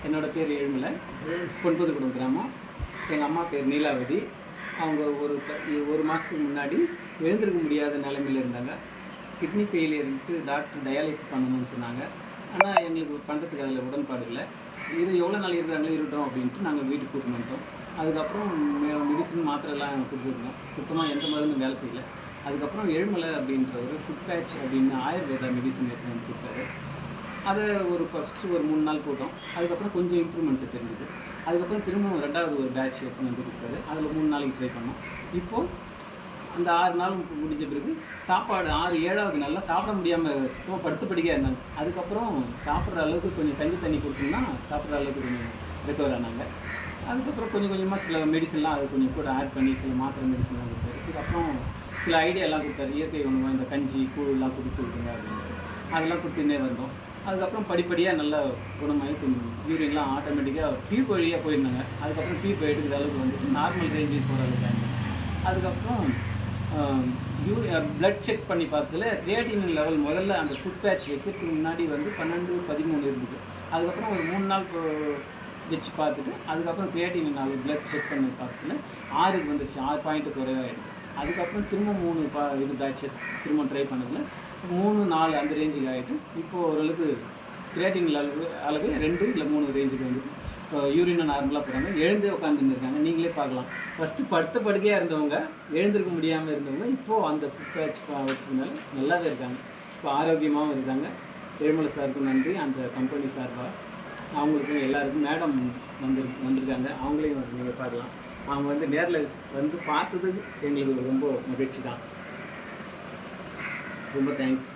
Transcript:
என்னோட பேர் ஏழுமலை, பொன்புதுக்குளம் கிராமம். எங்கள் அம்மா பேர் நீலாவதி. அவங்க ஒரு மாதத்துக்கு முன்னாடி எழுந்திருக்க முடியாத நிலைமையில் இருந்தாங்க. கிட்னி ஃபெயிலியர்ன்ட்டு டாக்டர் டயாலிசிஸ் பண்ணணும்னு சொன்னாங்க. ஆனால் எங்களுக்கு பண்ணுறதுக்கு அதில் உடன்பாடு இல்லை. இது எவ்வளோ நாள் இருக்கிறாங்களோ இருக்கட்டும் அப்படின்ட்டு நாங்கள் வீட்டுக்கு கூட்டின்னு வந்துட்டோம். அதுக்கப்புறம் மெடிசின் மாத்திரைலாம் கொடுத்துருந்தோம். சுத்தமாக எந்த மருந்தும் வேலை செய்யலை. அதுக்கப்புறம் ஏழுமலை அப்படின்ற ஒரு ஃபுட் பேட்ச் அப்படின்னு ஆயுர்வேதா மெடிசின் எடுத்துகிட்டு வந்து கொடுத்தாரு. அதை ஃபஸ்ட்டு ஒரு 3 நாள் போட்டோம். அதுக்கப்புறம் கொஞ்சம் இம்ப்ரூவ்மெண்ட்டு தெரிஞ்சுது. அதுக்கப்புறம் திரும்பவும் 2வது ஒரு பேட்ச் எடுத்துகிட்டு வந்து கொடுத்தாரு. அதில் 3 நாளைக்கு ட்ரை பண்ணோம். இப்போது அந்த 6 நாள் முடிஞ்ச பிறகு சாப்பாடு 7வது நாளில் சாப்பிட முடியாமல் சுத்தமாக படுத்து படிக்க இருந்தாங்க. அதுக்கப்புறம் சாப்பிட்ற அளவுக்கு கொஞ்சம் தண்ணி கொடுத்தோம்னா சாப்பிட்ற அளவுக்கு கொஞ்சம் ரெக்கவர் ஆனாங்க. அதுக்கப்புறம் கொஞ்சம் கொஞ்சமாக சில மெடிசன்லாம் அது கொஞ்சம் கூட ஆட் பண்ணி சில மாத்திரை மெடிசன்லாம் கொடுத்தாரு. சரி, அப்புறம் சில ஐடியாலாம் கொடுத்தாரு. இயற்கை உணவு, இந்த கஞ்சி கூழ்லாம் கொடுத்து விடுங்க அப்படின்னாரு. அதெல்லாம் கொடுத்துன்னே வந்தோம். அதுக்கப்புறம் படிப்படியாக நல்லா குணமாகி கொஞ்சம் யூரின்லாம் ஆட்டோமேட்டிக்காக டியூப் வழியாக போயிருந்தாங்க. அதுக்கப்புறம் டியூப் எடுக்கிற அளவுக்கு வந்துட்டு நார்மல் ரேஞ்சுக்கு போகிற அளவுக்கு ஆகிடும். அதுக்கப்புறம் ப்ளட் செக் பண்ணி பார்த்ததுல கிரியேட்டின் லெவல் முதல்ல அந்த ஃபுட் பேட்ச் வைக்கிறதுக்கு முன்னாடி வந்து 12, 13 இருந்தது. அதுக்கப்புறம் ஒரு 3 நாள் வச்சு பார்த்துட்டு அதுக்கப்புறம் கிரியேட்டின் லெவல் ப்ளட் செக் பண்ணி பார்த்ததுல 6க்கு வந்துடுச்சு. 6 பாயிண்ட்டு குறைவாகிடுது. அதுக்கப்புறம் திரும்ப 3 பேட்ச் திரும்ப ட்ரை பண்ணதில் 3, 4 அந்த ரேஞ்சுக்கு ஆகிட்டு இப்போது ஓரளவுக்கு கிரியேட்டின் அளவு 2 இல்லை 3 ரேஞ்சுக்கு வந்துட்டு இப்போ யூரினும் நார்மலாக போகிறாங்க. எழுந்தே உட்காந்துன்னு இருக்காங்க. நீங்களே பார்க்கலாம். ஃபஸ்ட்டு படுத்த படுக்கையாக இருந்தவங்க, எழுந்திருக்க முடியாமல் இருந்தவங்க இப்போது அந்த ஃபுட் பேட்ச் வச்சதுனால நல்லாவே இருக்காங்க. இப்போ ஆரோக்கியமாகவும் இருக்காங்க. ஏழுமலை சாருக்கும் நன்றி. அந்த கம்பெனி சார்பாக அவங்களுக்கும் எல்லாருக்கும் மேடம் வந்திருக்காங்க. அவங்களையும் நீங்கள் பார்க்கலாம். அவங்க வந்து நேரில் வந்து பார்த்ததுக்கு எங்களுக்கு ரொம்ப மகிழ்ச்சி தான். ரொம்ப தேங்க்ஸ்.